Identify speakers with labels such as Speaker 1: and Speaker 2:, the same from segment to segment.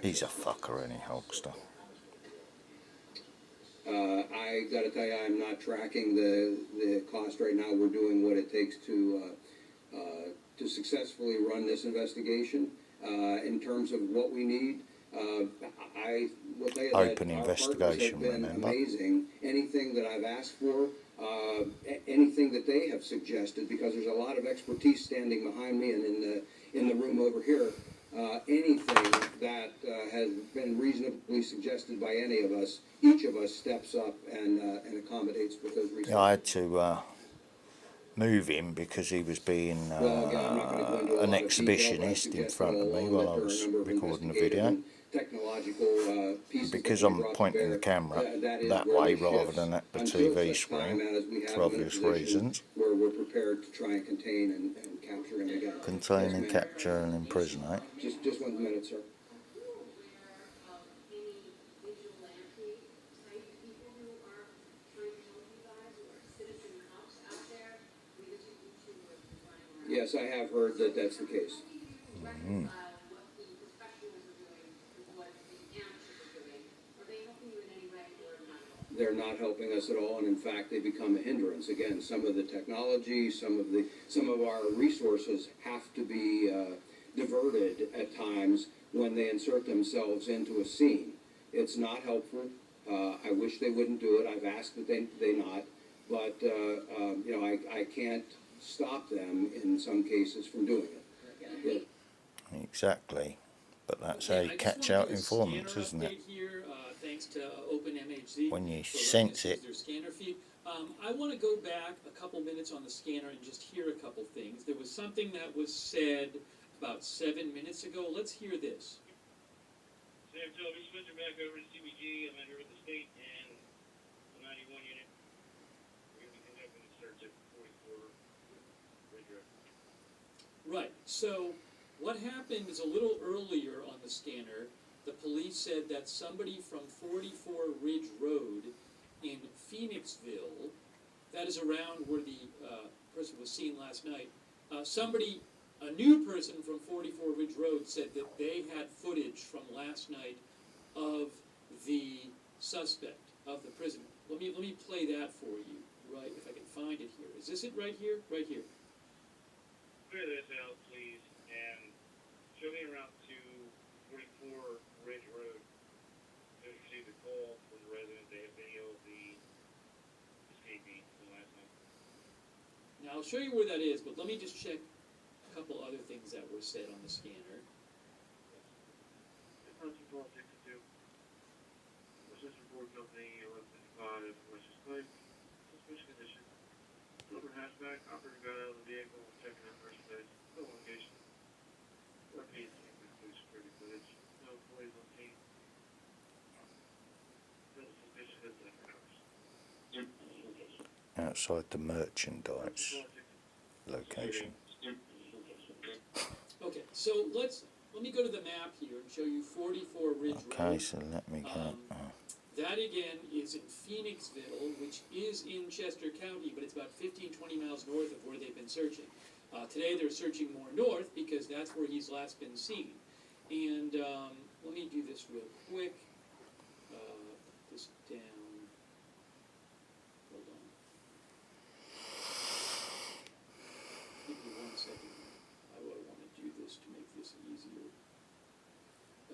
Speaker 1: He's a fucker, any Hulkster.
Speaker 2: I got to tell you, I'm not tracking the cost right now. We're doing what it takes to successfully run this investigation. In terms of what we need, I will tell you
Speaker 1: Open
Speaker 2: that
Speaker 1: investigation,
Speaker 2: our partners have been
Speaker 1: remember?
Speaker 2: amazing. Anything that I've asked for, anything that they have suggested, because there's a lot of expertise standing behind me and in the room over here. Anything that has been reasonably suggested by any of us, each of us steps up and accommodates with those resources.
Speaker 1: Yeah, I had to move him because he was being
Speaker 2: Well, again, I'm not going to go into a
Speaker 1: an
Speaker 2: lot of detail, but I
Speaker 1: exhibitionist in
Speaker 2: suggest
Speaker 1: front of
Speaker 2: all
Speaker 1: me
Speaker 2: along
Speaker 1: while
Speaker 2: that
Speaker 1: I
Speaker 2: there are a
Speaker 1: was
Speaker 2: number of
Speaker 1: recording the
Speaker 2: investigative
Speaker 1: video.
Speaker 2: and technological pieces
Speaker 1: Because
Speaker 2: that we
Speaker 1: I'm
Speaker 2: brought to
Speaker 1: pointing
Speaker 2: bear.
Speaker 1: the camera
Speaker 2: That is
Speaker 1: that
Speaker 2: where
Speaker 1: way
Speaker 2: this
Speaker 1: rather
Speaker 2: shifts
Speaker 1: than at the
Speaker 2: until
Speaker 1: TV
Speaker 2: such time
Speaker 1: screen,
Speaker 2: as we have
Speaker 1: for
Speaker 2: him in a
Speaker 1: obvious
Speaker 2: position
Speaker 1: reasons.
Speaker 2: where we're prepared to try and contain and capture him again.
Speaker 1: Contain
Speaker 2: Yes,
Speaker 1: and
Speaker 2: ma'am.
Speaker 1: capture and impersonate.
Speaker 2: Just 1 minute, sir. Yes, I have heard that that's the case.
Speaker 1: Mm.
Speaker 2: They're not helping us at all, and in fact, they become a hindrance. Again, some of the technology, some of our resources have to be diverted at times when they insert themselves into a scene. It's not helpful. I wish they wouldn't do it. I've asked that they not, but you know, I can't stop them in some cases from doing it.
Speaker 1: Exactly. But that's how you catch out informants, isn't it?
Speaker 3: Here, thanks to OpenMHZ
Speaker 1: When you
Speaker 3: for
Speaker 1: sense
Speaker 3: letting us use
Speaker 1: it.
Speaker 3: their scanner feed. I want to go back a couple minutes on the scanner and just hear a couple things. There was something that was said about 7 minutes ago. Let's hear this.
Speaker 4: Sam, Joe, just switching back over to CBG. I'm out here with the state and the 91 unit. We're going to be conducting a search at 44 Ridge Road.
Speaker 3: Right. So what happened is a little earlier on the scanner, the police said that somebody from 44 Ridge Road in Phoenixville, that is around where the person was seen last night, a new person from 44 Ridge Road said that they had footage from last night of the suspect, of the prisoner. Let me play that for you, right, if I can find it here. Is this it right here? Right here.
Speaker 4: Clear this out, please, and show me around to 44 Ridge Road. They received a call from the resident. They have video of the escapee from last night.
Speaker 3: Now I'll show you where that is, but let me just check a couple other things that were said on the scanner.
Speaker 4: Person 1262. Assist report company 1155 Western Place. Suspicious condition. Silver hatchback. Operator got out of the vehicle. Checking out first place. No location. Repeat. Include security footage. No employees on scene. No suspicious hours.
Speaker 1: Outside the merchandise location.
Speaker 3: Okay, so let me go to the map here and show you 44 Ridge Road.
Speaker 1: Okay, so let me go.
Speaker 3: That again is in Phoenixville, which is in Chester County, but it's about 15-20 miles north of where they've been searching. Today they're searching more north because that's where he's last been seen. And let me do this real quick. Put this down. Hold on. Give me 1 second. I want to do this to make this easier.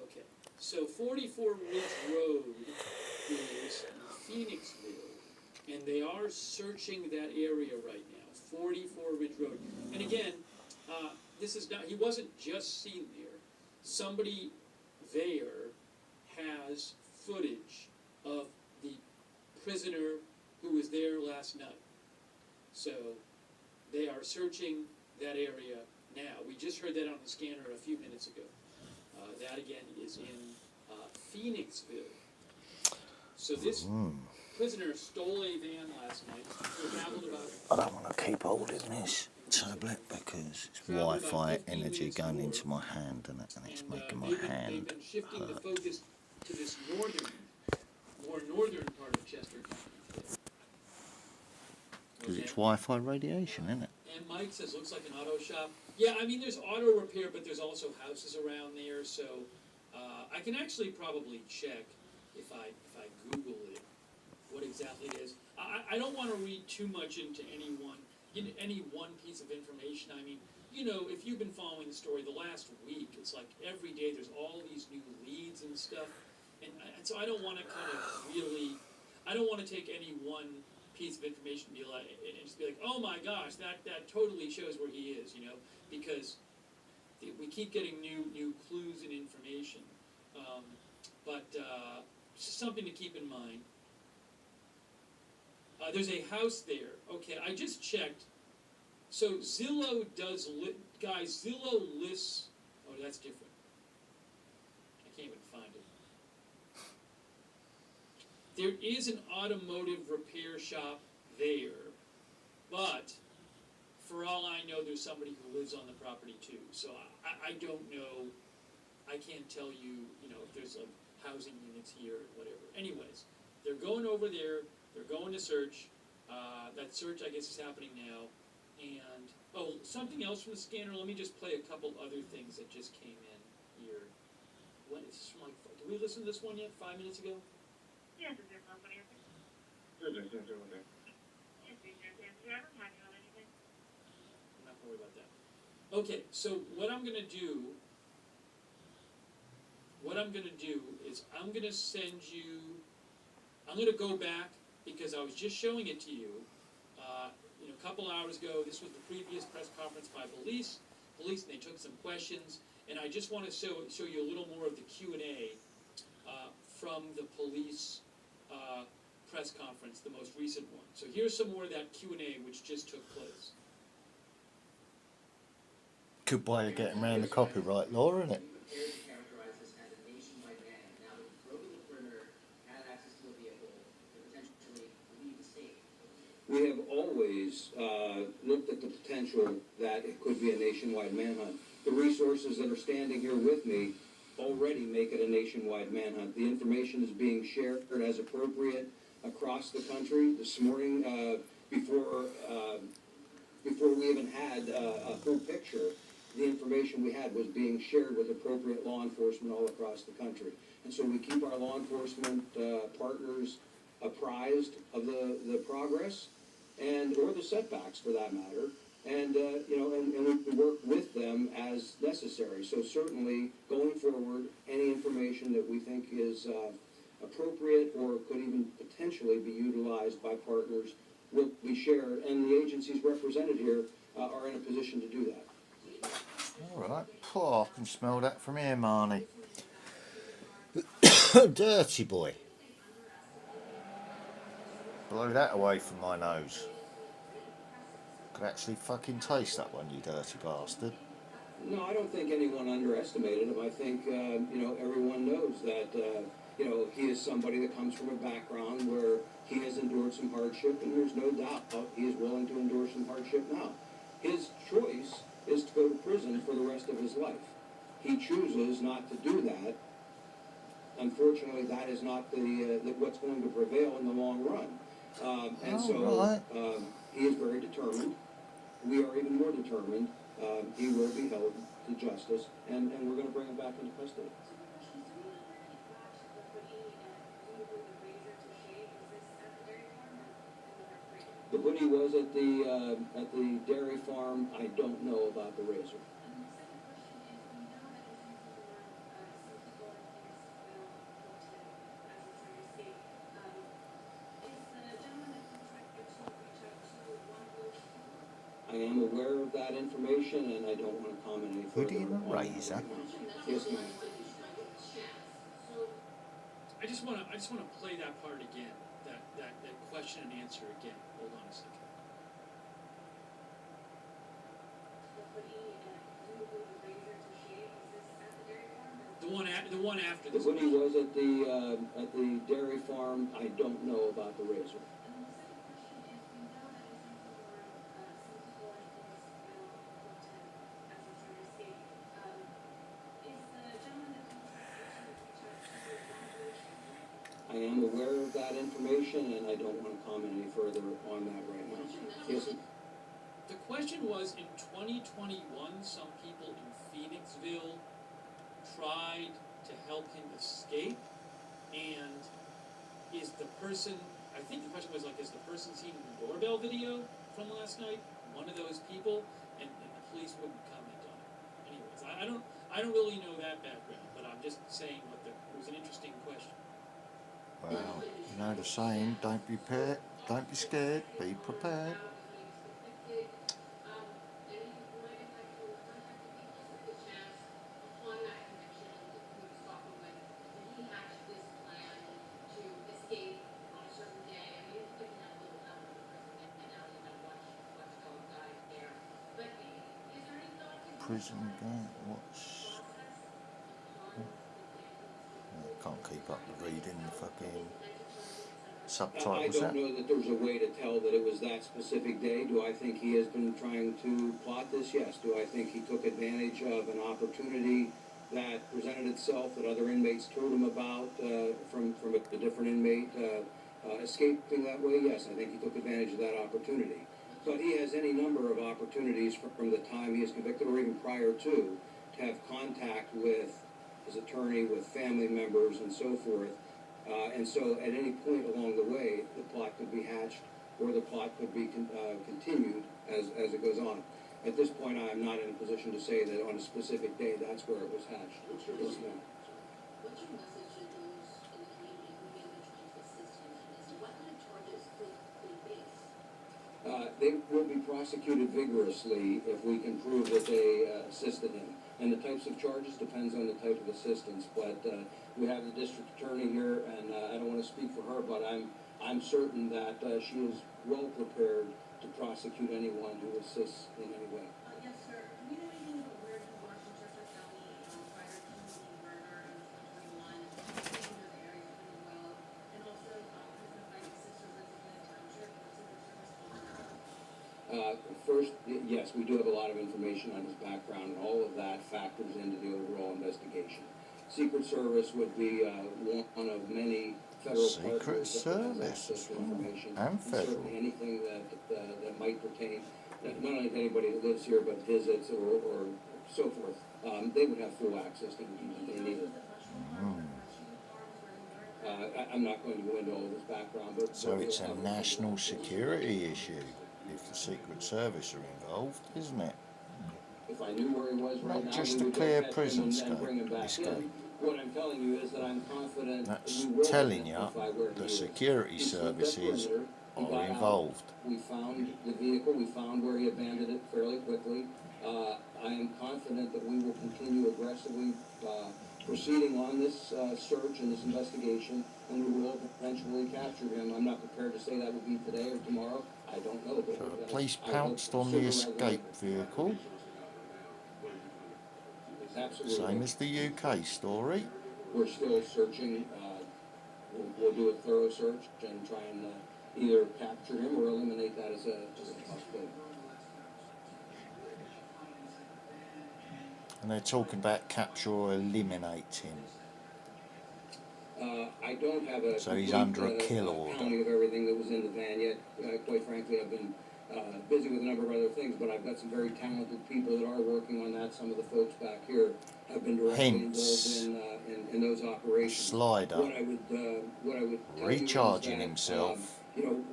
Speaker 3: Okay, so 44 Ridge Road is in Phoenixville, and they are searching that area right now, 44 Ridge Road. And again, this is not, he wasn't just seen there. Somebody there has footage of the prisoner who was there last night. So they are searching that area now. We just heard that on the scanner a few minutes ago. That again is in Phoenixville. So this prisoner stole a van last night. Traveled about.
Speaker 1: I don't want to keep holding this tablet because it's Wi-Fi energy going into my hand and it's making my hand
Speaker 3: They've been shifting the
Speaker 1: hurt.
Speaker 3: focus to this more northern part of Chester County.
Speaker 1: Because it's Wi-Fi radiation, isn't it?
Speaker 3: And Mike says, looks like an auto shop. Yeah, I mean, there's auto repair, but there's also houses around there, so I can actually probably check if I Google it, what exactly it is. I don't want to read too much into any one piece of information. I mean, you know, if you've been following the story the last week, it's like every day there's all these new leads and stuff, and so I don't want to kind of really, I don't want to take any one piece of information and be like, and just be like, oh my gosh, that totally shows where he is, you know, because we keep getting new clues and information, but something to keep in mind. There's a house there. Okay, I just checked. So Zillow does guys. Zillow lists. Oh, that's different. I can't even find it. There is an automotive repair shop there, but for all I know, there's somebody who lives on the property too. So I don't know. I can't tell you, you know, if there's like housing units here or whatever. Anyways, they're going over there. They're going to search. That search, I guess, is happening now. And, oh, something else from the scanner. Let me just play a couple other things that just came in here. When is this from, like, did we listen to this one yet? 5 minutes ago?
Speaker 4: Yes, is there company? Yes, yes, yes, yes. Yes, I don't have you on anything.
Speaker 3: I'm not going to worry about that. Okay, so what I'm going to do is I'm going to send you, I'm going to go back because I was just showing it to you. You know, a couple hours ago, this was the previous press conference by police. And they took some questions, and I just want to show you a little more of the Q&A from the police press conference, the most recent one. So here's some more of that Q&A which just took place.
Speaker 1: Good way of getting around the copyright law, isn't it?
Speaker 2: We have always looked at the potential that it could be a nationwide manhunt. The resources that are standing here with me already make it a nationwide manhunt. The information is being shared as appropriate across the country. This morning, before we even had a full picture, the information we had was being shared with appropriate law enforcement all across the country. And so we keep our law enforcement partners apprised of the progress or the setbacks for that matter, and you know, and we work with them as necessary. So certainly going forward, any information that we think is appropriate or could even potentially be utilized by partners will be shared, and the agencies represented here are in a position to do that.
Speaker 1: All right. Oh, I can smell that from here, Marnie. Dirty boy. Blow that away from my nose. Could actually fucking taste that one, you dirty bastard.
Speaker 2: No, I don't think anyone underestimated him. I think, you know, everyone knows that, you know, he is somebody that comes from a background where he has endured some hardship, and there's no doubt he is willing to endure some hardship now. His choice is to go to prison for the rest of his life. He chooses not to do that. Unfortunately, that is not what's going to prevail in the long run. He is very determined. We are even more determined. He will be held to justice, and we're going to bring him back into custody. The hoodie was at the dairy farm. I don't know about the razor. I am aware of that information, and I don't want to comment any further.
Speaker 1: Hoodie and a razor?
Speaker 2: Yes, ma'am.
Speaker 3: I just want to play that part again, that question and answer again. Hold on a second. The one after
Speaker 2: The
Speaker 3: this.
Speaker 2: hoodie was at the dairy farm. I don't know about the razor. I am aware of that information, and I don't want to comment any further on that right now. Yes, sir.
Speaker 3: The question was, in 2021, some people in Phoenixville tried to help him escape? And is the person, I think the question was like, is the person seen in the doorbell video from last night one of those people? And the police wouldn't comment on it. Anyways, I don't really know that background, but I'm just saying it was an interesting question.
Speaker 1: Well, you know the saying, don't be scared, be prepared. Prison game, what's... I can't keep up with reading the fucking
Speaker 2: I
Speaker 1: subtitles
Speaker 2: don't
Speaker 1: there.
Speaker 2: know that there's a way to tell that it was that specific day. Do I think he has been trying to plot this? Yes. Do I think he took advantage of an opportunity that presented itself that other inmates told him about from a different inmate escaping that way? Yes, I think he took advantage of that opportunity. But he has any number of opportunities from the time he is convicted or even prior to have contact with his attorney, with family members, and so forth. And so at any point along the way, the plot could be hatched or the plot could be continued as it goes on. At this point, I am not in a position to say that on a specific day that's where it was hatched.
Speaker 5: What's your message to those in the community who may be trying to assist him in this? What kind of charges could they face?
Speaker 2: They will be prosecuted vigorously if we can prove that they assisted him. And the types of charges depends on the type of assistance. But we have the district attorney here, and I don't want to speak for her, but I'm certain that she is well prepared to prosecute anyone who assists in any way.
Speaker 5: Yes, sir. Do you know anything about where he worked in Chester County prior to the murder in 2021? You know the area pretty well. And also, President Biden's sister lives in the township. What's the service?
Speaker 2: First, yes, we do have a lot of information on his background, and all of that factors into the overall investigation. Secret Service would be one of many federal
Speaker 1: Secret
Speaker 2: partners that has
Speaker 1: Service
Speaker 2: access to
Speaker 1: as well,
Speaker 2: information.
Speaker 1: and federal.
Speaker 2: Certainly anything that might pertain, not only to anybody that lives here, but visits or so forth. They would have full access to anything that they needed. I'm not going to go into all of his background, but...
Speaker 1: So it's a national security issue if the Secret Service are involved, isn't it?
Speaker 2: If I knew where he was right
Speaker 1: Not
Speaker 2: now,
Speaker 1: just
Speaker 2: we
Speaker 1: to
Speaker 2: would
Speaker 1: clear
Speaker 2: go catch
Speaker 1: prison
Speaker 2: him and bring him back
Speaker 1: escape.
Speaker 2: in. What I'm telling you is that I'm confident
Speaker 1: That's
Speaker 2: we will
Speaker 1: telling you
Speaker 2: identify where he
Speaker 1: the
Speaker 2: is.
Speaker 1: security
Speaker 2: He slipped that
Speaker 1: services
Speaker 2: perimeter, he got
Speaker 1: are
Speaker 2: out.
Speaker 1: involved.
Speaker 2: We found the vehicle, we found where he abandoned it fairly quickly. I am confident that we will continue aggressively proceeding on this search and this investigation, and we will eventually capture him. I'm not prepared to say that will be today or tomorrow. I don't know. But
Speaker 1: So the police
Speaker 2: I hope
Speaker 1: pounced on
Speaker 2: sooner
Speaker 1: the
Speaker 2: rather than
Speaker 1: escape
Speaker 2: later.
Speaker 1: vehicle,
Speaker 2: Absolutely.
Speaker 1: same as the UK story.
Speaker 2: We're still searching. We'll do a thorough search and try and either capture him or eliminate that as a possibility.
Speaker 1: And they're talking about capture or eliminate him.
Speaker 2: I don't have a
Speaker 1: So he's
Speaker 2: complete,
Speaker 1: under a kill order.
Speaker 2: counting of everything that was in the van yet. Quite frankly, I've been busy with a number of other things, but I've got some very talented people that are working on that. Some of the folks back here have been directly
Speaker 1: Hence,
Speaker 2: involved in those operations.
Speaker 1: Slider
Speaker 2: What I would tell
Speaker 1: recharging
Speaker 2: you is that,
Speaker 1: himself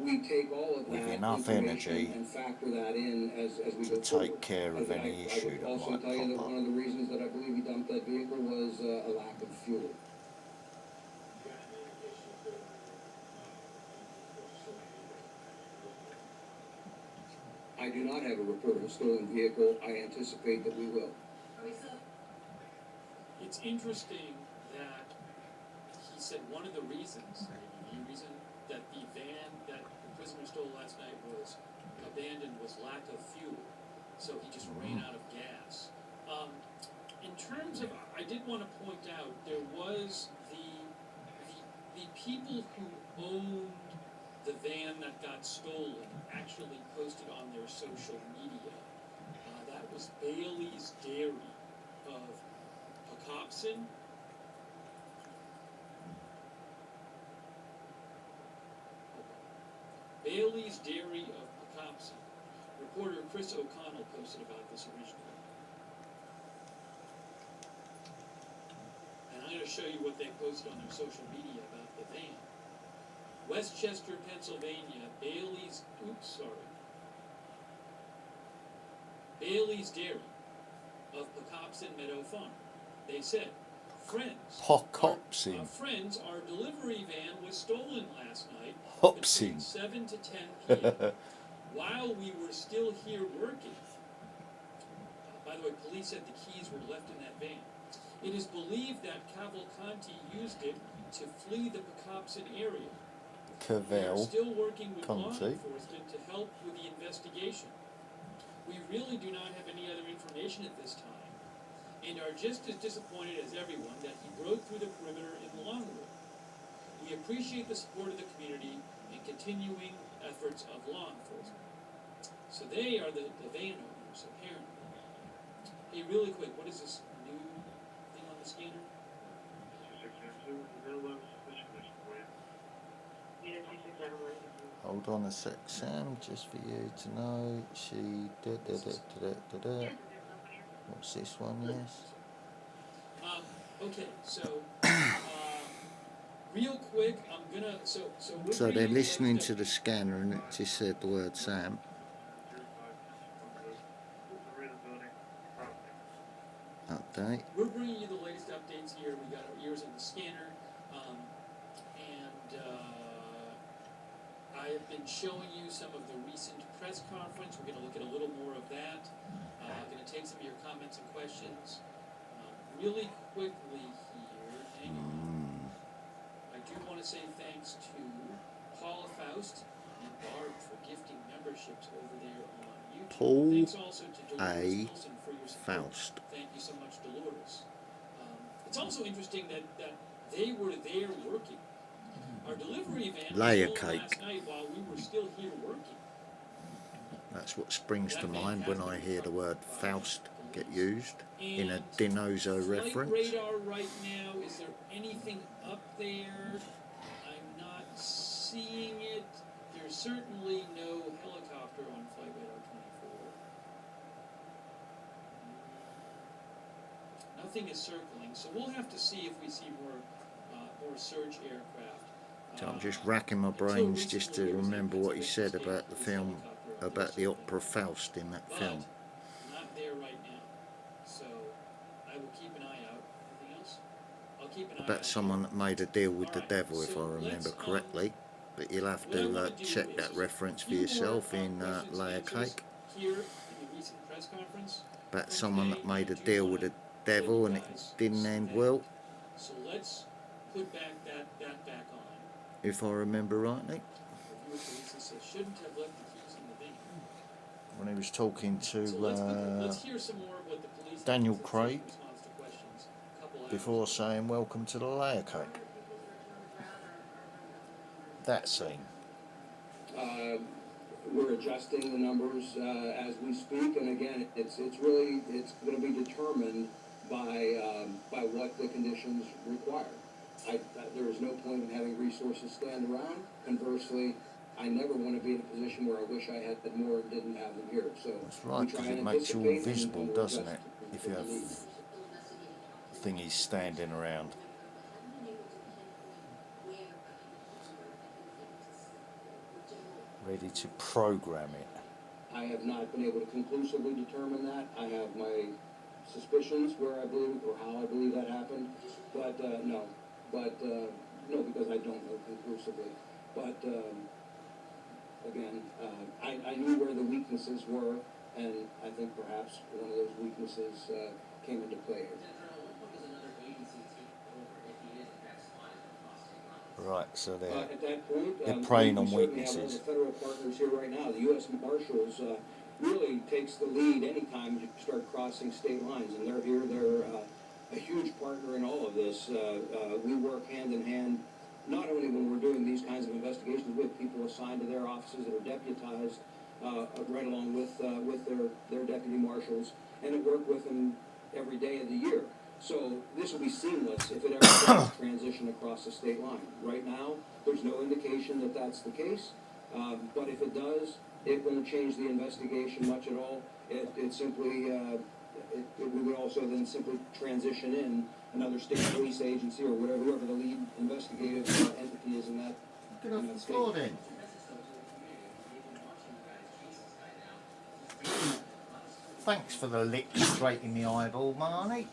Speaker 2: we take all of
Speaker 1: with
Speaker 2: that
Speaker 1: enough
Speaker 2: information
Speaker 1: energy
Speaker 2: and factor that in as we
Speaker 1: to
Speaker 2: go
Speaker 1: take
Speaker 2: forward.
Speaker 1: care of
Speaker 2: And
Speaker 1: any
Speaker 2: I
Speaker 1: issue
Speaker 2: would
Speaker 1: that
Speaker 2: also
Speaker 1: might
Speaker 2: tell you that
Speaker 1: pop up.
Speaker 2: one of the reasons that I believe he dumped that vehicle was a lack of fuel. I do not have a report of a stolen vehicle. I anticipate that we will.
Speaker 3: It's interesting that he said one of the reasons, maybe the reason that the van that the prisoner stole last night was abandoned was lack of fuel. So he just ran out of gas. In terms of, I did want to point out, there was the people who owned the van that got stolen actually posted on their social media. That was Bailey's Dairy of Pocopson. Bailey's Dairy of Pocopson. Reporter Chris O'Connell posted about this originally. And I'm going to just show you what they posted on their social media about the van. Westchester, Pennsylvania, Bailey's Dairy of Pocopson Meadow Farm. They said, friends,
Speaker 1: Pocopson.
Speaker 3: friends, our delivery van was stolen last night
Speaker 1: Hopsin.
Speaker 3: between 7 to 10 p.m. while we were still here working. By the way, police said the keys were left in that van. It is believed that Cavalcanti used it to flee the Pocopson area. We are still working with law enforcement to help with the investigation. We really do not have any other information at this time, and are just as disappointed as everyone that he broke through the perimeter in Longwood. We appreciate the support of the community and continuing efforts of law enforcement. So they are the van owners, apparently. Hey, really quick, what is this new thing on the scanner?
Speaker 4: 2672, middle level suspicion mission for you.
Speaker 5: Unit 267.
Speaker 1: Hold on a sec, Sam, just for you to know. She did. What's this one? Yes.
Speaker 3: Okay, so real quick, I'm gonna so we're
Speaker 1: So they're
Speaker 3: bringing
Speaker 1: listening
Speaker 3: latest
Speaker 1: to the scanner, and it just said the word Sam.
Speaker 4: 05 Arena building, property.
Speaker 1: Update.
Speaker 3: We're bringing you the latest updates here. We got our ears on the scanner, and I have been showing you some of the recent press conference. We're going to look at a little more of that. I'm going to take some of your comments and questions. Really quickly here, hang on. I do want to say thanks to Paula Faust and Barb for gifting memberships over there on YouTube.
Speaker 1: Paul
Speaker 3: Thanks also to Dolores
Speaker 1: A.
Speaker 3: Wilson for your support.
Speaker 1: Faust.
Speaker 3: Thank you so much, Dolores. It's also interesting that they were there working. Our delivery van
Speaker 1: Layer
Speaker 3: was stolen
Speaker 1: cake.
Speaker 3: last night while we were still here working.
Speaker 1: That's what springs to mind when I hear the word Faust get used in a Dinozo
Speaker 3: Flight
Speaker 1: reference.
Speaker 3: radar right now, is there anything up there? I'm not seeing it. There's certainly no helicopter on flight radar 24. Nothing is circling, so we'll have to see if we see more search aircraft.
Speaker 1: So I'm just racking my brains just to remember what he said about the film, about the opera Faust in that film.
Speaker 3: Not there right now. So I will keep an eye out. Anything else? I'll keep an eye out.
Speaker 1: About someone that made a deal with the devil, if I remember correctly. But you'll have to check that reference for yourself in Layer Cake.
Speaker 3: Here in the recent press conference.
Speaker 1: About someone that made a deal with the devil and it didn't end well,
Speaker 3: So let's put that back on.
Speaker 1: if I remember rightly.
Speaker 3: Reviewer Teresa says shouldn't have left the keys in the van.
Speaker 1: When he was talking
Speaker 3: So
Speaker 1: to
Speaker 3: let's hear some more of what the police
Speaker 1: Daniel
Speaker 3: have to say
Speaker 1: Craig
Speaker 3: in response to questions a couple hours
Speaker 1: before
Speaker 3: ago.
Speaker 1: saying welcome to the Layer Cake. That scene.
Speaker 2: We're adjusting the numbers as we speak, and again, it's going to be determined by what the conditions require. There is no point in having resources stand around. Conversely, I never want to be in a position where I wish I had more and didn't have them here. So
Speaker 1: That's right, because it makes you all visible, doesn't it? If you have thingies standing around. Ready to program it.
Speaker 2: I have not been able to conclusively determine that. I have my suspicions where I believe or how I believe that happened, but no, because I don't know conclusively. But again, I knew where the weaknesses were, and I think perhaps one of those weaknesses came into play here.
Speaker 1: Right, so
Speaker 2: At that point,
Speaker 1: they're preying
Speaker 2: we
Speaker 1: on
Speaker 2: certainly have all
Speaker 1: weaknesses.
Speaker 2: the federal partners here right now. The U.S. Marshals really takes the lead anytime you start crossing state lines, and they're here. They're a huge partner in all of this. We work hand in hand, not only when we're doing these kinds of investigations with people assigned to their offices that are deputized, right along with their deputy marshals, and to work with them every day of the year. So this will be seamless if it ever does transition across the state line. Right now, there's no indication that that's the case, but if it does, it won't change the investigation much at all. It simply, we would also then simply transition in another state police agency or whatever, whoever the lead investigative entity is in that.
Speaker 1: Get off the floor then. Thanks for the lick straight in the eyeball, Marnie.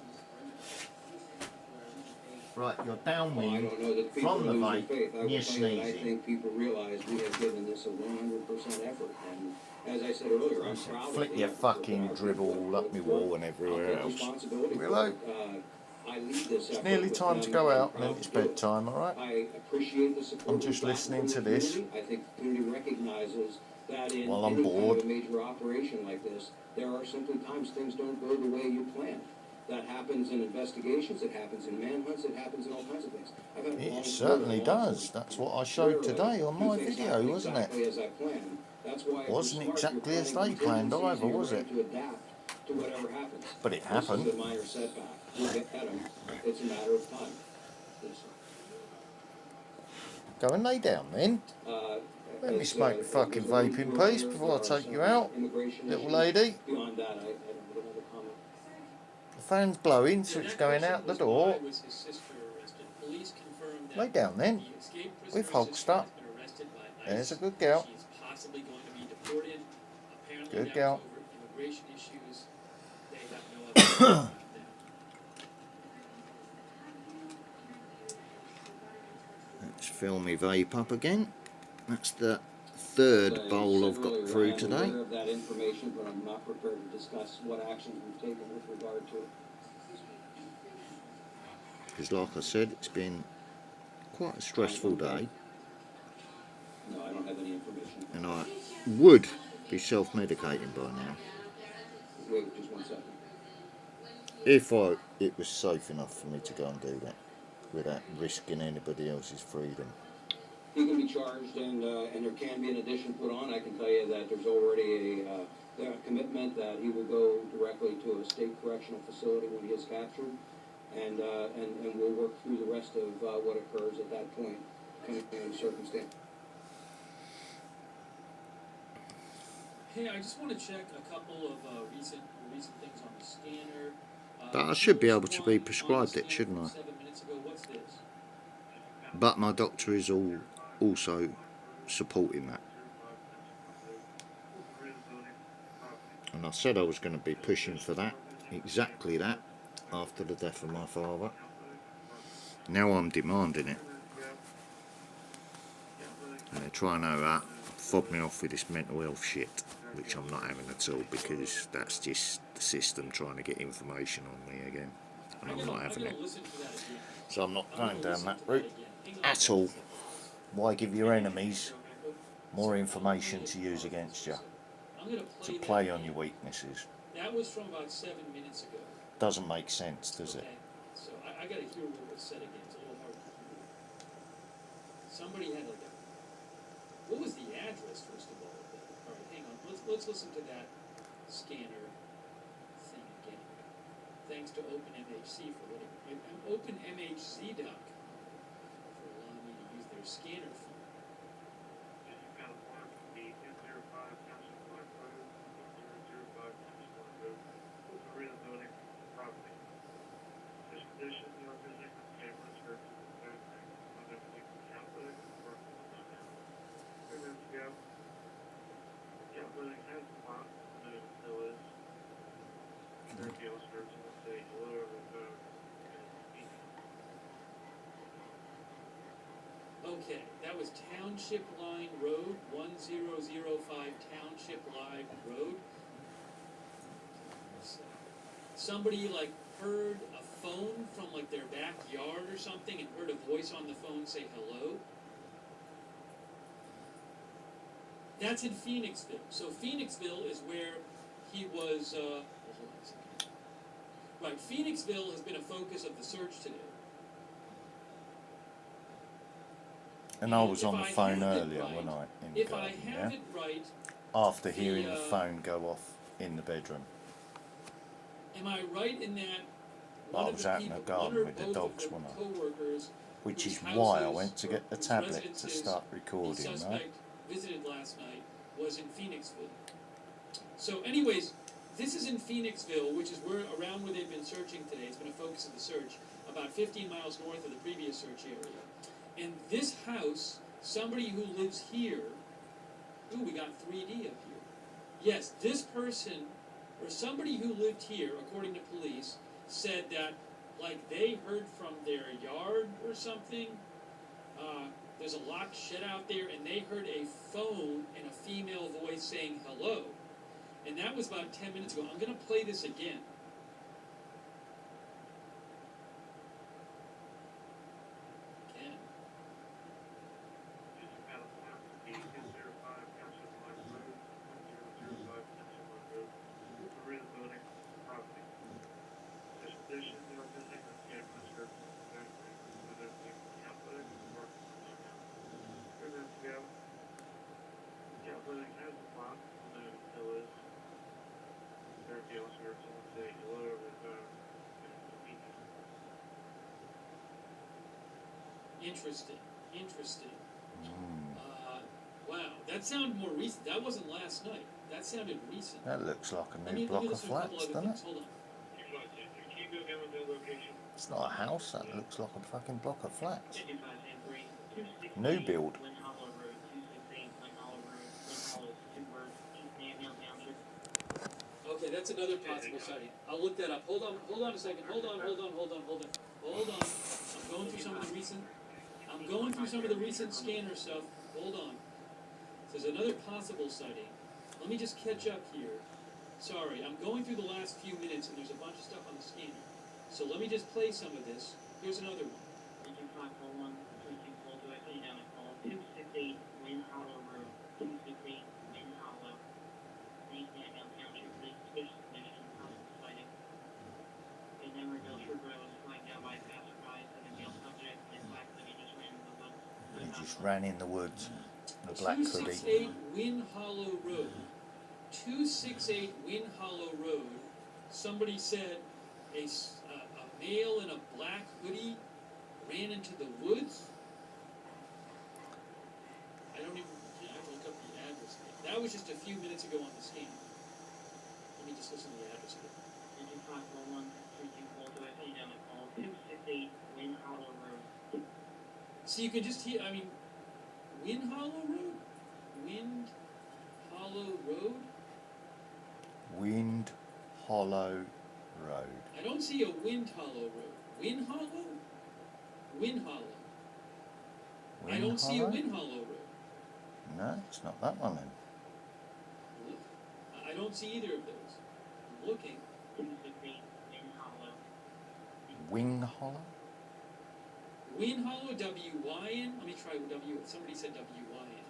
Speaker 1: Right, you're
Speaker 2: Well, I
Speaker 1: downwind
Speaker 2: don't know that people
Speaker 1: from the
Speaker 2: lose their
Speaker 1: vape
Speaker 2: faith. I
Speaker 1: and
Speaker 2: will
Speaker 1: you're
Speaker 2: tell you that I
Speaker 1: sneezing.
Speaker 2: think people realize we have given this a 100% effort. And as I said earlier, I'm proud of
Speaker 1: Flick
Speaker 2: the
Speaker 1: your
Speaker 2: effort
Speaker 1: fucking
Speaker 2: that our
Speaker 1: dribble
Speaker 2: people
Speaker 1: all up
Speaker 2: put
Speaker 1: my
Speaker 2: forth.
Speaker 1: wall and everywhere
Speaker 2: I'll take
Speaker 1: else.
Speaker 2: responsibility for
Speaker 1: Willow,
Speaker 2: it. I lead this
Speaker 1: it's
Speaker 2: effort
Speaker 1: nearly
Speaker 2: with
Speaker 1: time to
Speaker 2: them,
Speaker 1: go
Speaker 2: and I'm
Speaker 1: out and then
Speaker 2: proud
Speaker 1: it's
Speaker 2: to do it.
Speaker 1: bedtime, alright?
Speaker 2: I appreciate the support
Speaker 1: I'm just
Speaker 2: we've gotten
Speaker 1: listening
Speaker 2: from the
Speaker 1: to this
Speaker 2: community. I think the community recognizes that in
Speaker 1: while I'm
Speaker 2: any kind
Speaker 1: bored.
Speaker 2: of a major operation like this, there are simply times things don't go the way you planned. That happens in investigations, it happens in manhunts, it happens in all kinds of things. I've had a long
Speaker 1: It
Speaker 2: career
Speaker 1: certainly
Speaker 2: in law
Speaker 1: does.
Speaker 2: enforcement.
Speaker 1: That's what I showed today on
Speaker 2: Do
Speaker 1: my
Speaker 2: things
Speaker 1: video,
Speaker 2: happen
Speaker 1: wasn't it?
Speaker 2: exactly as I planned. That's why if you're
Speaker 1: Wasn't
Speaker 2: smart,
Speaker 1: exactly
Speaker 2: you're
Speaker 1: as
Speaker 2: planning
Speaker 1: they planned
Speaker 2: contingencies,
Speaker 1: either,
Speaker 2: you're
Speaker 1: was
Speaker 2: ready
Speaker 1: it?
Speaker 2: to adapt to whatever happens.
Speaker 1: But it
Speaker 2: This
Speaker 1: happened.
Speaker 2: is a minor setback. We'll get at them. It's a matter of time.
Speaker 1: Go and lay down then.
Speaker 2: Uh,
Speaker 1: Let me
Speaker 2: as,
Speaker 1: smoke the fucking
Speaker 2: there's always
Speaker 1: vape in
Speaker 2: more
Speaker 1: peace
Speaker 2: here.
Speaker 1: before I
Speaker 2: There are
Speaker 1: take you
Speaker 2: some
Speaker 1: out,
Speaker 2: immigration
Speaker 1: little
Speaker 2: issues.
Speaker 1: lady.
Speaker 2: Beyond that, I don't have another comment.
Speaker 1: The fan's blowing,
Speaker 3: Yeah,
Speaker 1: so it's
Speaker 3: that
Speaker 1: going
Speaker 3: question
Speaker 1: out the
Speaker 3: was
Speaker 1: door.
Speaker 3: why was his sister arrested? Police confirmed that
Speaker 1: Lay down then.
Speaker 3: the escaped
Speaker 1: We've
Speaker 3: prisoner's
Speaker 1: hulked
Speaker 3: sister
Speaker 1: up.
Speaker 3: has been arrested by
Speaker 1: There's a
Speaker 3: ICE.
Speaker 1: good girl.
Speaker 3: She is possibly going to be deported. Apparently
Speaker 1: Good
Speaker 3: that
Speaker 1: girl.
Speaker 3: was over immigration issues. They have no other information on that.
Speaker 1: Let's fill me vape up again. That's the third bowl I've got through
Speaker 2: I am
Speaker 1: today.
Speaker 2: aware of that information, but I'm not prepared to discuss what actions we've taken with regard to it.
Speaker 1: Because like I said, it's been quite a stressful day.
Speaker 2: No, I don't have any information.
Speaker 1: And I would be self-medicating by now.
Speaker 2: Wait just 1 second.
Speaker 1: If it was safe enough for me to go and do that without risking anybody else's freedom.
Speaker 2: He can be charged, and there can be an addition put on. I can tell you that there's already a commitment that he will go directly to a state correctional facility when he is captured, and we'll work through the rest of what occurs at that point, in circumstance.
Speaker 3: Hey, I just want to check a couple of recent things on the scanner.
Speaker 1: But I should be able to be
Speaker 3: Here's one
Speaker 1: prescribed
Speaker 3: on the
Speaker 1: it, shouldn't I?
Speaker 3: scanner from 7 minutes ago. What's this?
Speaker 1: But my doctor is also supporting that. And I said I was going to be pushing for that, exactly that, after the death of my father. Now I'm demanding it. And they're trying to fob me off with this mental health shit, which I'm not having at all, because that's just the system trying to get information on me again. And I'm not having it.
Speaker 3: Listen to that again.
Speaker 1: So I'm not going down
Speaker 3: Listen
Speaker 1: that
Speaker 3: to that
Speaker 1: route
Speaker 3: again. Hang on.
Speaker 1: at all. Why give your enemies more information to use against you?
Speaker 3: I'm gonna
Speaker 1: To
Speaker 3: that
Speaker 1: play on
Speaker 3: again.
Speaker 1: your weaknesses.
Speaker 3: That was from about 7 minutes ago.
Speaker 1: Doesn't make sense, does it?
Speaker 3: Okay, so I gotta hear what was said again. It's a little hard to hear. Somebody had like a. What was the address first of all? All right, hang on. Let's listen to that scanner thing again. Thanks to OpenMHC for letting OpenMHC.com for allowing me to use their scanner feed. Okay, that was Township Line Road, 1005 Township Line Road. Somebody like heard a phone from like their backyard or something and heard a voice on the phone say hello. That's in Phoenixville. So Phoenixville is where he was, hold on a second. Right, Phoenixville has been a focus of the search today.
Speaker 1: And I was
Speaker 3: If
Speaker 1: on the
Speaker 3: I
Speaker 1: phone
Speaker 3: have it
Speaker 1: earlier,
Speaker 3: right-
Speaker 1: wasn't I? In
Speaker 3: If
Speaker 1: garden,
Speaker 3: I have
Speaker 1: yeah?
Speaker 3: it right,
Speaker 1: After hearing the
Speaker 3: the,
Speaker 1: phone go off in the bedroom.
Speaker 3: am I right in that
Speaker 1: I
Speaker 3: one of
Speaker 1: was
Speaker 3: the
Speaker 1: out in the
Speaker 3: people,
Speaker 1: garden
Speaker 3: one or
Speaker 1: with the
Speaker 3: both
Speaker 1: dogs,
Speaker 3: of the
Speaker 1: wasn't I?
Speaker 3: co-workers
Speaker 1: Which
Speaker 3: whose
Speaker 1: is why I
Speaker 3: houses
Speaker 1: went to get the
Speaker 3: or whose
Speaker 1: tablet to
Speaker 3: residences
Speaker 1: start
Speaker 3: the
Speaker 1: recording, right?
Speaker 3: suspect visited last night was in Phoenixville. So anyways, this is in Phoenixville, which is around where they've been searching today. It's been a focus of the search. about 15 miles north of the previous search area. And this house, somebody who lives here, ooh, we got 3D up here. Yes, this person, or somebody who lived here, according to police, said that, like, they heard from their yard or something. There's a locked shed out there, and they heard a phone and a female voice saying hello. And that was about 10 minutes ago. I'm going to play this again. Again.
Speaker 4: Just out of town, the 205 Council Line Road, 1005 Council Line Road, Marina Building, property. There's no building, the cameras are exactly, whether it's the outlet or the minutes ago. The outlet has a clock, and then it still is. There'd be also heard someone say hello over the phone, and it's a week.
Speaker 3: Interesting. Interesting. Wow, that sounded more recent. That wasn't last night. That sounded recent.
Speaker 1: That looks like a
Speaker 3: Let
Speaker 1: new
Speaker 3: me
Speaker 1: block of
Speaker 3: listen to a couple
Speaker 1: flats,
Speaker 3: other
Speaker 1: doesn't
Speaker 3: things.
Speaker 1: it?
Speaker 3: Hold on.
Speaker 4: Can you go down with the location?
Speaker 1: It's not a house, that looks like a fucking block of flats.
Speaker 6: 55
Speaker 1: New build.
Speaker 6: Wynn Hollow Road, 268 Wynn Hollow Road, Wynn Hollow is 2 words, East Manville Township.
Speaker 3: Okay, that's another possible sighting. I'll look that up. Hold on a second. Hold on. I'm going through some of the recent scanner stuff. Hold on. There's another possible sighting. Let me just catch up here. Sorry, I'm going through the last few minutes and there's a bunch of stuff on the scanner. So let me just play some of this. Here's another one.
Speaker 6: 32541, 324 directly down at call, 268 Wynn Hollow Road, 268 Wynn Hollow, East Manville Township, Police Division Commission, possible sighting. A Emeraldale Trooper was flagged down by passersby, and a male subject, in fact, that he just ran in the woods.
Speaker 1: He just ran in the woods. The black hoodie.
Speaker 3: 268 Wynn Hollow Road. 268 Wynn Hollow Road. Somebody said a male in a black hoodie ran into the woods. I don't even. Yeah, I look up the address. That was just a few minutes ago on the scan. Let me just listen to the address again.
Speaker 6: 32541, 324 directly down at call, 268 Wynn Hollow Road.
Speaker 3: So you can just hear. I mean, Wind Hollow Road. Wind Hollow Road.
Speaker 1: Wind Hollow Road.
Speaker 3: I don't see a Wind Hollow Road. Wind Hollow? Wind Hollow. I don't see a Wind Hollow Road.
Speaker 1: No, it's not that one then.
Speaker 3: I don't see either of those. I'm looking.
Speaker 6: 268 Wynn Hollow.
Speaker 1: Wing Hollow?
Speaker 3: Wind Hollow, W-Y-N. Let me try W. Somebody said W-Y-N.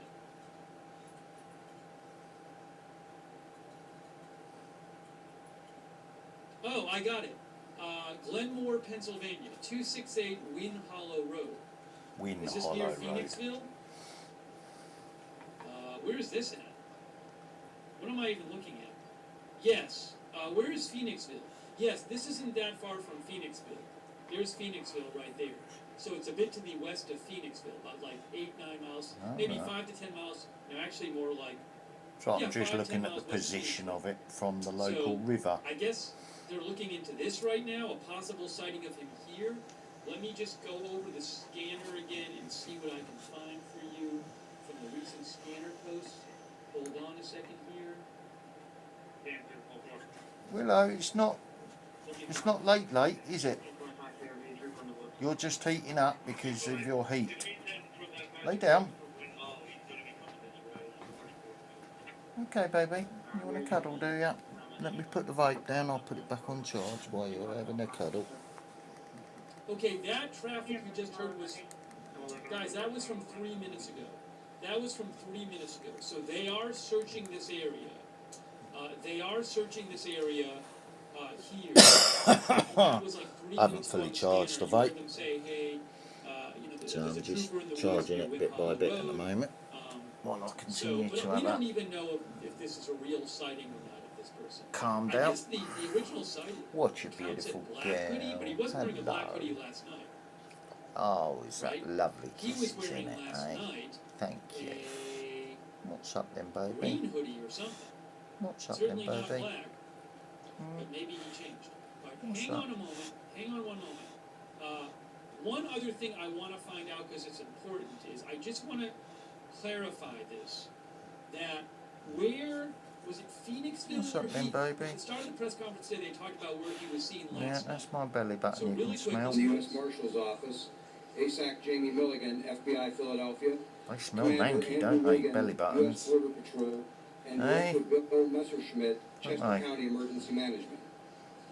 Speaker 3: Oh, I got it. Glenmore, Pennsylvania. 268 Wind Hollow Road.
Speaker 1: Win
Speaker 3: Is this
Speaker 1: Hollow
Speaker 3: near
Speaker 1: Road.
Speaker 3: Phoenixville? Where is this at? What am I even looking at? Yes. Where is Phoenixville? Yes, this isn't that far from Phoenixville. There's Phoenixville right there. So it's a bit to the west of Phoenixville, about like 8-9 miles, maybe
Speaker 1: Alright.
Speaker 3: 5 to 10 miles. No, actually more like.
Speaker 1: So
Speaker 3: Yeah,
Speaker 1: I'm just
Speaker 3: 5 to 10
Speaker 1: looking at the
Speaker 3: miles west of
Speaker 1: position
Speaker 3: Phoenixville.
Speaker 1: of it from the local
Speaker 3: So,
Speaker 1: river.
Speaker 3: I guess they're looking into this right now, a possible sighting of him here. Let me just go over the scanner again and see what I can find for you from the recent scanner posts. Hold on a second here.
Speaker 1: Willow, it's not late, is it?
Speaker 6: 245 Fairview, Trooper in the woods.
Speaker 1: You're just heating up because of your heat. Lay down. Okay, baby. You want a cuddle, do you? Let me put the vape down. I'll put it back on charge while you're having a cuddle.
Speaker 3: Okay, that traffic you just heard was, guys, that was from 3 minutes ago. That was from 3 minutes ago. So they are searching this area. Here. That was like 3
Speaker 1: I haven't
Speaker 3: minutes
Speaker 1: fully
Speaker 3: ago on
Speaker 1: charged the
Speaker 3: scanner. You heard
Speaker 1: vape.
Speaker 3: them say, hey,
Speaker 1: So
Speaker 3: there's
Speaker 1: I'm
Speaker 3: a
Speaker 1: just
Speaker 3: trooper in the woods
Speaker 1: charging
Speaker 3: near
Speaker 1: it
Speaker 3: Wind
Speaker 1: bit by
Speaker 3: Hollow
Speaker 1: bit at the
Speaker 3: Road.
Speaker 1: moment. While I
Speaker 3: So,
Speaker 1: continue
Speaker 3: but
Speaker 1: to
Speaker 3: we
Speaker 1: have
Speaker 3: don't
Speaker 1: that.
Speaker 3: even know if this is a real sighting or not of this person.
Speaker 1: Calmed
Speaker 3: I
Speaker 1: out.
Speaker 3: guess the original sighting.
Speaker 1: What you
Speaker 3: account said
Speaker 1: beautiful
Speaker 3: black hoodie, but he wasn't wearing a black
Speaker 1: Hello.
Speaker 3: hoodie last night.
Speaker 1: Oh, is that
Speaker 3: Right?
Speaker 1: lovely
Speaker 3: He was
Speaker 1: kisses
Speaker 3: wearing
Speaker 1: in it,
Speaker 3: last
Speaker 1: eh?
Speaker 3: night
Speaker 1: Thank you.
Speaker 3: a
Speaker 1: What's up then, baby?
Speaker 3: green hoodie or something.
Speaker 1: What's up then,
Speaker 3: Certainly not
Speaker 1: baby?
Speaker 3: black, but maybe he changed. All right,
Speaker 1: What's
Speaker 3: hang
Speaker 1: that?
Speaker 3: on a moment. Hang on one moment. One other thing I want to find out, because it's important, is I just want to clarify this, that where, was it Phoenixville?
Speaker 1: What's up
Speaker 3: where
Speaker 1: then,
Speaker 3: he-
Speaker 1: baby?
Speaker 3: At the start of the press conference today, they talked about where he was seen
Speaker 1: Yeah,
Speaker 3: last
Speaker 1: that's
Speaker 3: night.
Speaker 1: my belly
Speaker 3: So
Speaker 1: button you
Speaker 3: really
Speaker 1: can
Speaker 3: quick,
Speaker 1: smell.
Speaker 2: The U.S. Marshal's Office, ASAC Jamie Milligan, FBI Philadelphia,
Speaker 1: They smell
Speaker 2: Commander
Speaker 1: manky,
Speaker 2: Andrew
Speaker 1: don't they?
Speaker 2: Regan,
Speaker 1: Belly
Speaker 2: U.S.
Speaker 1: buttons.
Speaker 2: Border Patrol, and
Speaker 1: Hey?
Speaker 2: Director Bill Messerschmitt,
Speaker 1: Don't
Speaker 2: Chester
Speaker 1: they?
Speaker 2: County Emergency Management.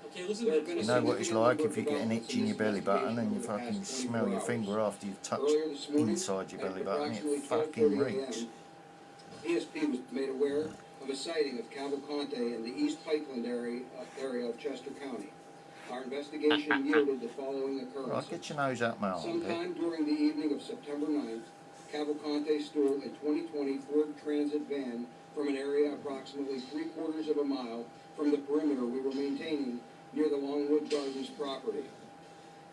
Speaker 3: Okay, listen
Speaker 2: There
Speaker 3: to
Speaker 2: have been
Speaker 3: this.
Speaker 2: a
Speaker 1: You know what it's
Speaker 2: significant
Speaker 1: like
Speaker 2: number
Speaker 1: if you
Speaker 2: of
Speaker 1: get an
Speaker 2: developments
Speaker 1: itch in your belly button and you
Speaker 2: investigation over the
Speaker 1: fucking
Speaker 2: past
Speaker 1: smell
Speaker 2: 24
Speaker 1: your finger
Speaker 2: hours.
Speaker 1: after you've touched
Speaker 2: Earlier this morning,
Speaker 1: inside your belly
Speaker 2: at
Speaker 1: button,
Speaker 2: approximately
Speaker 1: it fucking
Speaker 2: 12:30
Speaker 1: reeks.
Speaker 2: a.m., ESP was made aware of a sighting of Cavalcante in the East Pikeland area of Chester County. Our investigation yielded the following
Speaker 1: Right,
Speaker 2: occurrences.
Speaker 1: get your nose out my armpit.
Speaker 2: Sometime during the evening of September 9th, Cavalcante stole a 2020 Ford Transit van from an area approximately 3/4 of a mile from the perimeter we were maintaining near the Longwood Gardens property.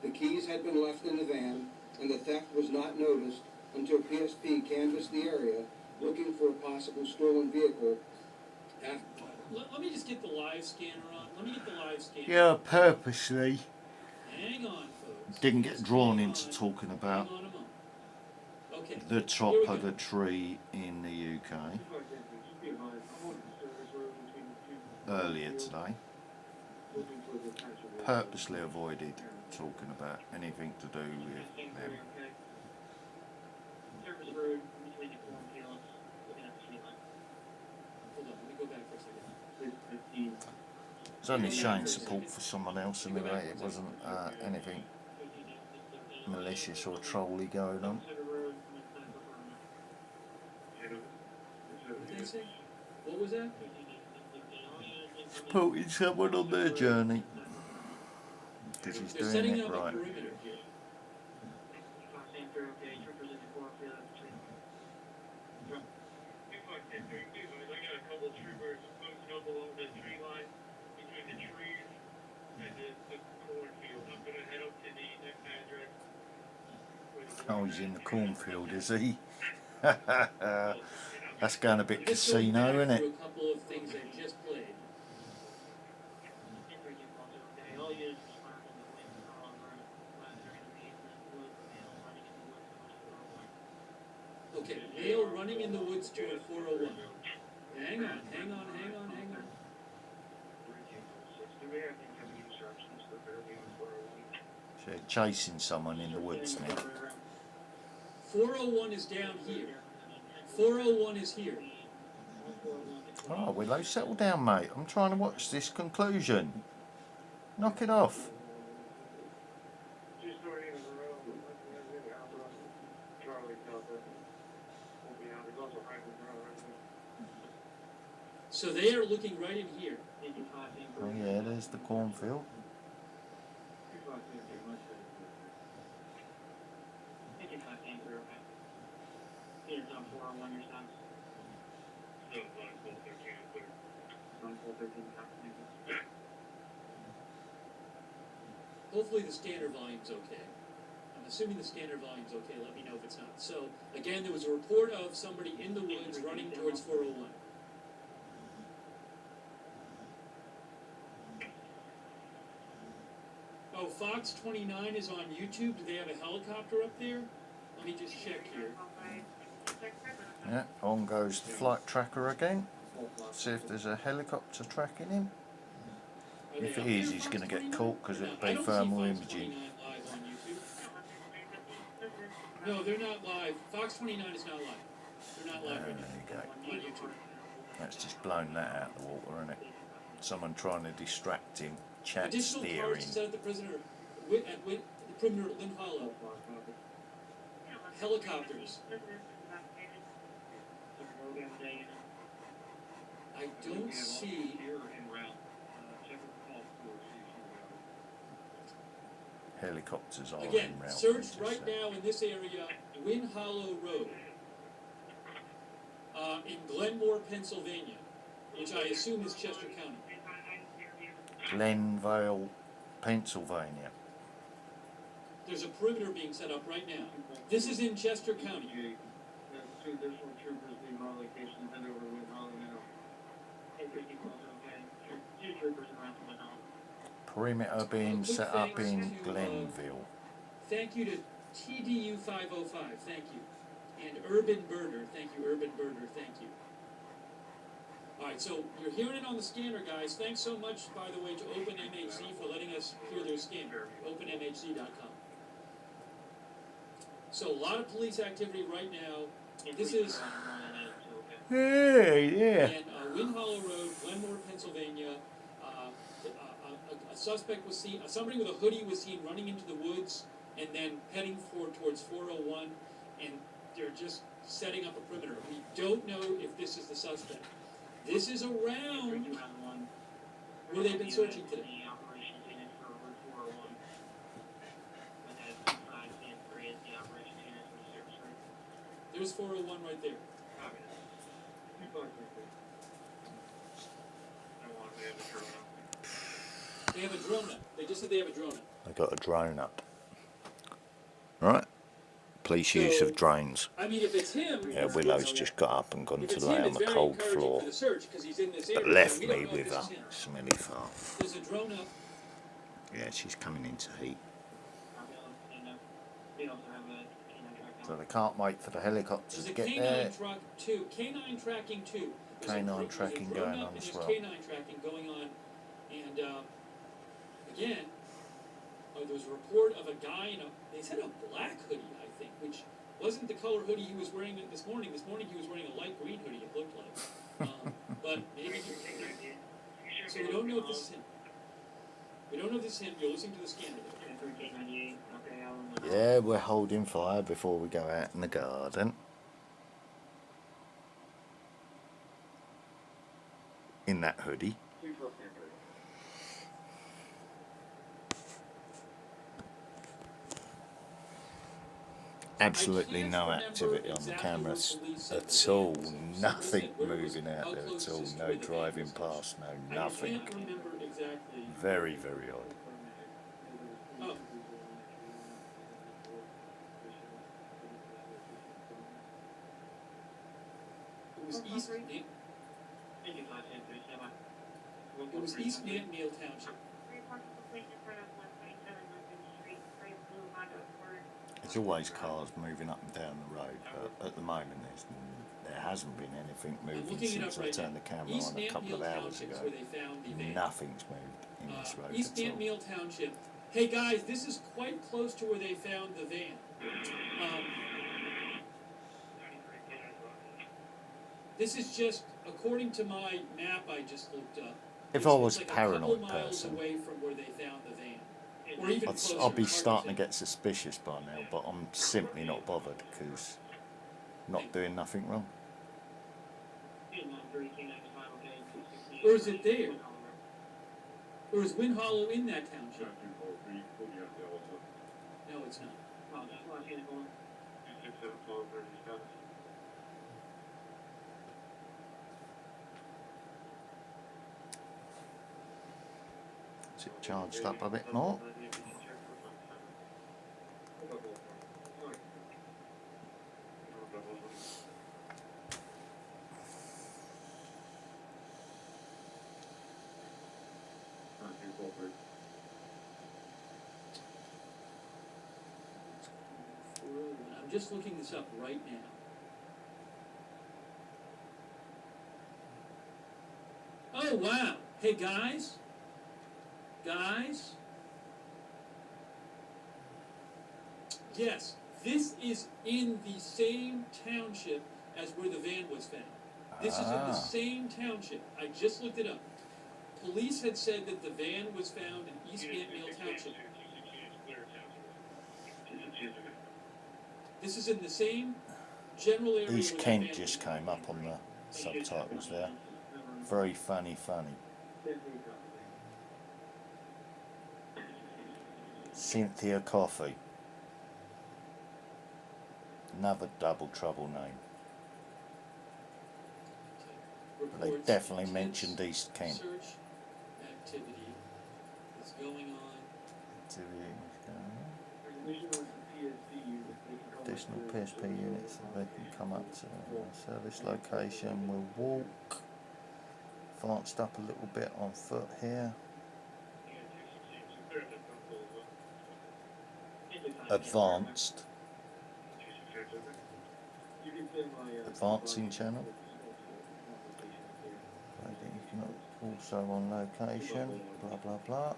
Speaker 2: The keys had been left in the van, and the theft was not noticed until PSP canvassed the area looking for a possible stolen vehicle.
Speaker 3: Let me just get the live scanner on. Let me get the live scanner.
Speaker 1: Yeah, purposely
Speaker 3: Hang on, folks.
Speaker 1: didn't get drawn
Speaker 3: Hang
Speaker 1: into
Speaker 3: on.
Speaker 1: talking
Speaker 3: Hang
Speaker 1: about
Speaker 3: on a moment. Okay.
Speaker 1: the top
Speaker 3: Here we
Speaker 1: of
Speaker 3: go.
Speaker 1: the tree in the UK earlier today. Purposely avoided talking about anything to do with them.
Speaker 6: Service road between the cornfields, looking at the tree line.
Speaker 3: Hold on, let me go back for a second.
Speaker 1: It's only showing support for someone else anyway. It wasn't anything malicious or trolly going on.
Speaker 3: What did they say? What was that?
Speaker 1: Supporting someone on their journey. Because he's
Speaker 3: They're
Speaker 1: doing
Speaker 3: setting
Speaker 1: it
Speaker 3: up
Speaker 1: right.
Speaker 3: a perimeter here.
Speaker 4: I got a couple troopers posted up along the tree line between the trees and the cornfield. I'm gonna head up to the next address.
Speaker 1: Oh, he's in the cornfield, is he? That's going a bit
Speaker 3: Just going
Speaker 1: casino,
Speaker 3: back
Speaker 1: isn't it?
Speaker 3: through a couple of things I just played.
Speaker 6: All units respond in the wind, hollow road, during the maze in the woods, male running in the woods towards 401.
Speaker 3: Okay, male running in the woods toward 401. Hang on, hang on, hang on, hang on.
Speaker 4: Do we have incoming instructions for Fairview and 401?
Speaker 1: So they're chasing someone in the woods now.
Speaker 3: 401 is down here. 401 is here.
Speaker 1: Oh, Willow, settle down, mate. I'm trying to watch this conclusion. Knock it off.
Speaker 4: Two-story in a row. Charlie Delta. Won't be out. There's also Highland Road right there.
Speaker 3: So they are looking right in here.
Speaker 1: Oh yeah, there's the cornfield.
Speaker 6: Units on 401, your sons.
Speaker 4: Still on 1213 and clear.
Speaker 6: On 413, copy.
Speaker 3: Hopefully the scanner volume's okay. I'm assuming the scanner volume's okay. Let me know if it's not. So, again, there was a report of somebody in the woods running towards 401. Oh, Fox 29 is on YouTube. Do they have a helicopter up there? Let me just check here.
Speaker 1: Yeah, on goes the flight tracker again. See if there's a helicopter tracking him.
Speaker 3: Are they
Speaker 1: If it
Speaker 3: up
Speaker 1: is,
Speaker 3: there,
Speaker 1: he's
Speaker 3: Fox
Speaker 1: going to get
Speaker 3: 29?
Speaker 1: caught because
Speaker 3: No,
Speaker 1: it'll
Speaker 3: I
Speaker 1: be
Speaker 3: don't
Speaker 1: thermal
Speaker 3: see Fox
Speaker 1: imaging.
Speaker 3: 29 live on YouTube. No, they're not live. Fox 29 is not live. They're not live
Speaker 1: There
Speaker 3: right
Speaker 1: you go.
Speaker 3: now on YouTube.
Speaker 1: That's just blown that out of the water, isn't it? Someone trying to distract him. Chat
Speaker 3: Additional cars
Speaker 1: steering.
Speaker 3: to set up the prisoner at the perimeter at Lynn Hollow. Helicopters. I don't see.
Speaker 1: Helicopters are
Speaker 3: Again,
Speaker 1: en route.
Speaker 3: search
Speaker 1: just
Speaker 3: right
Speaker 1: said.
Speaker 3: now in this area, Wynn Hollow Road, in Glenmore, Pennsylvania, which I assume is Chester County.
Speaker 1: Glenvale, Pennsylvania.
Speaker 3: There's a perimeter being set up right now. This is in Chester County.
Speaker 4: Two additional troopers leave my location and head over to Win Hollow now.
Speaker 1: Perimeter being set up in Glenville.
Speaker 3: thank you to TDU505, thank you. And Urban Burner, thank you, Urban Burner, thank you. Alright, so you're hearing it on the scanner, guys. Thanks so much, by the way, to OpenMHC for letting us hear their scanner, openmhc.com. So, a lot of police activity right now. This is in Wind Hollow Road, Glenmore, Pennsylvania. A suspect was seen, somebody with a hoodie was seen running into the woods and then heading towards 401, and they're just setting up a perimeter. We don't know if this is the suspect. This is around where they've been searching today. There's 401 right there. They have a drone up. They just said they have a drone up.
Speaker 1: They got a drone up. Right. Police use of drones.
Speaker 3: I mean, if it's him,
Speaker 1: Yeah, Willow's just got up and gone
Speaker 3: if
Speaker 1: to
Speaker 3: it's
Speaker 1: lay
Speaker 3: him,
Speaker 1: on
Speaker 3: it's
Speaker 1: the
Speaker 3: very
Speaker 1: cold
Speaker 3: encouraging
Speaker 1: floor.
Speaker 3: for the search because he's in this
Speaker 1: But
Speaker 3: area.
Speaker 1: left
Speaker 3: We don't
Speaker 1: me
Speaker 3: know if
Speaker 1: with
Speaker 3: this
Speaker 1: her.
Speaker 3: is him.
Speaker 1: Smelly fart.
Speaker 3: There's a drone up.
Speaker 1: Yeah, she's coming into heat. So they can't wait for the helicopters
Speaker 3: There's
Speaker 1: to
Speaker 3: a
Speaker 1: get
Speaker 3: canine
Speaker 1: there.
Speaker 3: truck too. Canine tracking too.
Speaker 1: Canine tracking going on as well.
Speaker 3: Canine tracking going on, and again, there was a report of a guy in a. They said a black hoodie, I think, which wasn't the color hoodie he was wearing this morning. This morning he was wearing a light green hoodie. It looked like, but maybe. So we don't know if this is him. We don't know if this is him. You're listening to the scanner.
Speaker 1: Yeah, we're holding fire before we go out in the garden. In that hoodie. Absolutely no activity on the cameras at all. Nothing moving out there at all. No driving past, no nothing.
Speaker 3: I can't remember exactly.
Speaker 1: Very, very odd.
Speaker 3: Oh. It was East Nantmeal Township.
Speaker 1: There's always cars moving up and down the road, but at the moment there hasn't been anything moving since I turned the camera on a couple of hours ago. Nothing's moved in this road
Speaker 3: East
Speaker 1: at all.
Speaker 3: Nantmeal Township. Hey guys, this is quite close to where they found the van. This is just, according to my map I just looked up.
Speaker 1: If I was
Speaker 3: it's
Speaker 1: a
Speaker 3: like
Speaker 1: paranoid
Speaker 3: a couple miles
Speaker 1: person,
Speaker 3: away from where they found the van. Or even closer.
Speaker 1: I'd be starting to get suspicious by now, but I'm simply not bothered because not doing nothing wrong.
Speaker 3: Or is it there? Or is Wind Hollow in that township? No, it's not.
Speaker 1: Is it charged up a bit more?
Speaker 3: I'm just looking this up right now. Oh wow! Hey guys, yes, this is in the same township as where the van was found. This is in the same township. I just looked it up. Police had said that the van was found in East Nantmeal Township. This is in the same general area.
Speaker 1: East Kent just came up on the subtitles there. Very funny. Cynthia Coffey. Another double trouble name. But they definitely mentioned East Kent.
Speaker 3: Search activity is going on.
Speaker 1: Additional PSP units that they can come up to service location. We'll walk. Advanced up a little bit on foot here. advanced, advancing channel. Right, you can also on location, blah blah blah.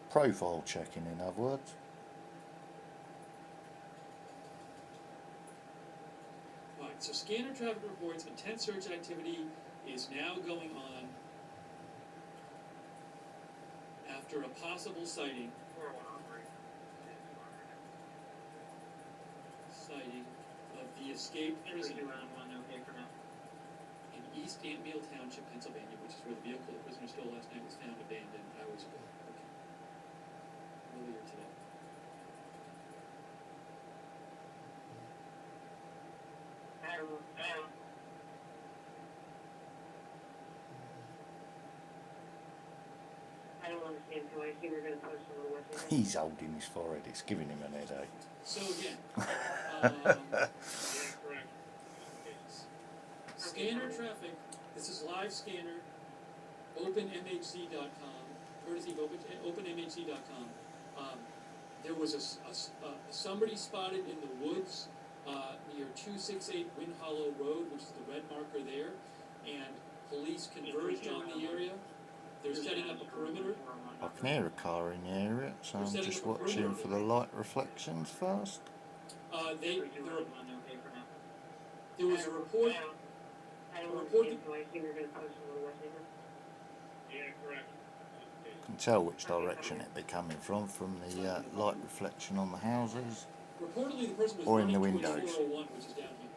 Speaker 1: Profile checking, in other words.
Speaker 3: Alright, so scanner traffic reports, intense search activity is now going on after a possible sighting of the escaped prisoner in East Antmeal Township, Pennsylvania, which is where the vehicle the prisoner stole last night was found abandoned hours ago. Okay. Earlier today.
Speaker 6: I don't understand, so I assume you're gonna post a little website.
Speaker 1: He's holding his forehead, it's giving him an headache.
Speaker 3: So again, scanner traffic, this is live scanner, openmhc.com, courtesy of openmhc.com. There was somebody spotted in the woods near 268 Wind Hollow Road, which is the red marker there, and police converged on the area. They're setting up a perimeter.
Speaker 1: I can hear a car in the area, so I'm just watching for the light reflections first.
Speaker 3: There was a report.
Speaker 6: I don't understand, so I assume you're gonna post a little website.
Speaker 4: Yeah, correct.
Speaker 1: You can tell which direction it'd be coming from the light reflection on the houses.
Speaker 3: Reportedly, the person was
Speaker 1: Or in the
Speaker 3: running towards
Speaker 1: windows.
Speaker 3: 401, which is down here.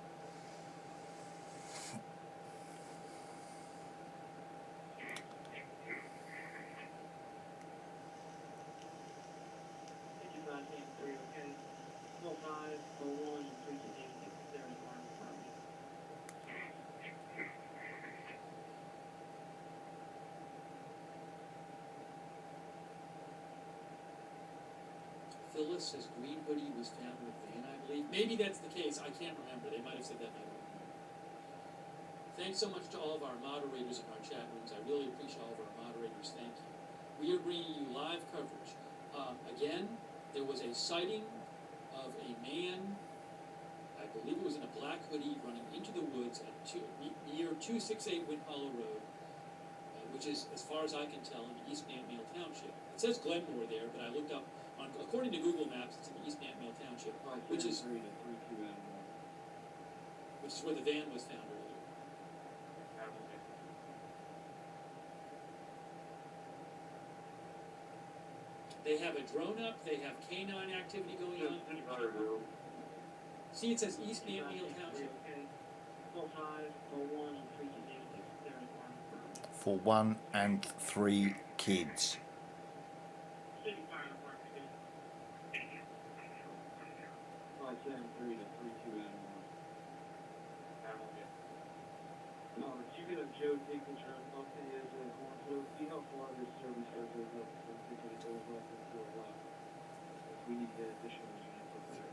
Speaker 3: Phyllis says green hoodie was found with van, I believe. Maybe that's the case. I can't remember. They might have said that. I don't remember. Thanks so much to all of our moderators in our chat rooms. I really appreciate all of our moderators. Thank you. We are bringing you live coverage. Again, there was a sighting of a man, I believe it was in a black hoodie, running into the woods at near 268 Wind Hollow Road, which is, as far as I can tell, in East Antmeal Township. It says Glenmore there, but I looked up, according to Google Maps, it's in East Antmeal Township, which is where the van was found earlier. They have a drone up, they have canine activity going on. See, it says East Antmeal Township.
Speaker 1: For 1 and 3 kids.
Speaker 4: You get a Joe take control of the cornfield. See how far this service goes up from 50 to we need to get additional units up there.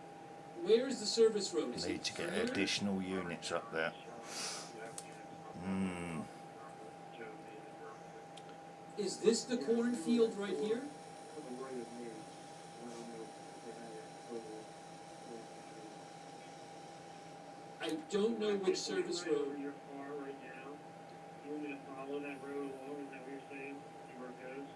Speaker 3: Where is the service road? Is
Speaker 1: Need
Speaker 3: it
Speaker 1: to get
Speaker 3: here?
Speaker 1: additional units up there.
Speaker 3: Is this the cornfield right here? I don't know which service road.
Speaker 4: Your car right now. You want me to follow that road along? Is that what you're saying? See where it goes?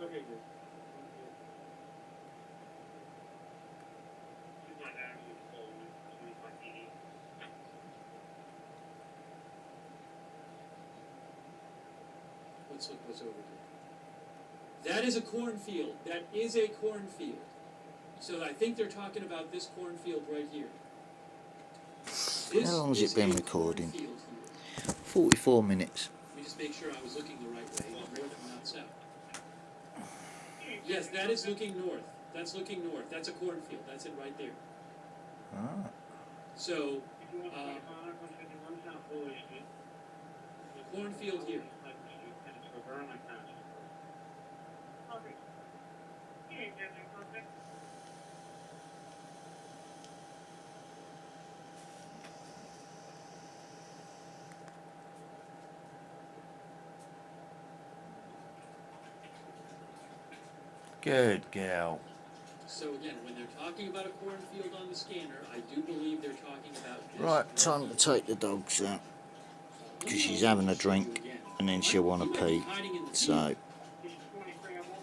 Speaker 4: Okay, good. She's not actually cold. She's like eating.
Speaker 3: Let's look what's over here. That is a cornfield. That is a cornfield. So I think they're talking about this cornfield right here. This
Speaker 1: How long has it been
Speaker 3: is a
Speaker 1: recording?
Speaker 3: cornfield here.
Speaker 1: 44 minutes.
Speaker 3: Let me just make sure I was looking the right way. not south. Yes, that is looking north. That's looking north. That's a cornfield. That's it right there.
Speaker 1: Ah.
Speaker 3: So,
Speaker 4: 5125, 151 South Foley Street.
Speaker 3: the cornfield here.
Speaker 4: Sniper Street, and it's for Vernon Township. Okay. Yeah, you guys in contact?
Speaker 1: Good girl.
Speaker 3: So again, when they're talking about a cornfield on the scanner, I do believe they're talking about this.
Speaker 1: Right, time to take the dogs out. Because she's having a drink and then she'll want to pee. So,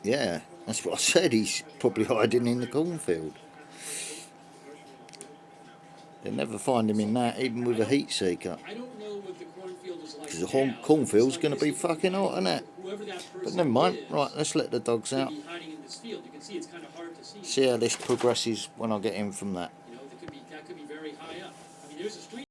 Speaker 1: yeah, that's what I said. He's probably hiding in the cornfield. They'll never find him in that, even with a heat seeker.
Speaker 3: I don't know what the cornfield is like.
Speaker 1: Because the cornfield's going to be fucking hot, isn't it? But never mind. Right, let's let the dogs out. See how this progresses when I get in from that.
Speaker 3: You know, that could be very high up. I mean, there's a street.